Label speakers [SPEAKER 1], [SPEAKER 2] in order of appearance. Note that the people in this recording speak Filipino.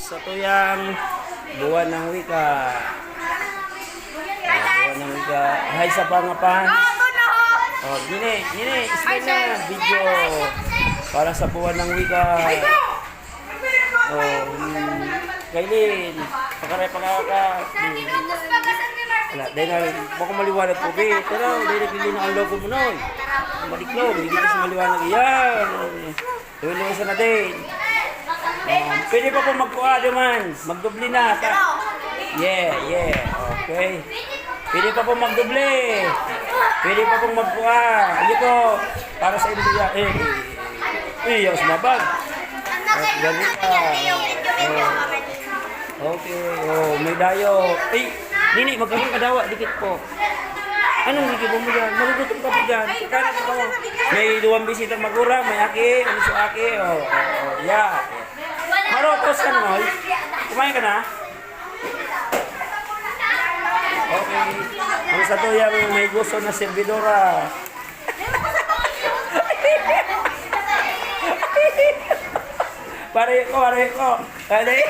[SPEAKER 1] Sa tuyang buwan ng wika. Buwan ng wika. Hay sa pangapan. Oh, gini, screen na video para sa buwan ng wika. Oh, Kailin, pakaka. Wala, dahil na, baka maliwanag po, be. Pero, dahil naglilin ang logo mo nun. Baliklog, hindi kita sa maliwanag. Yan. Iwan-iwasan natin. Pwede pa po magkuha man. Magdubli na. Yeah. Okay. Pwede pa po magdubli. Pwede pa pong magkuha. Hindi po. Para sa India. Yung sumabag. Ganun ka. Okay. Oh, may dayo. Nini, magkakang kadawa. Dikit po. Anong higit mo dyan? Magugutom ka po dyan. Kaya ka mo. May 2 bisitang magurang. May aki. Ano si aki? Yeah. Marotos ka na, Noy. Kumain ka na? Okay. Ang sa to yung may gusto na servidora. Pare ko. Okay.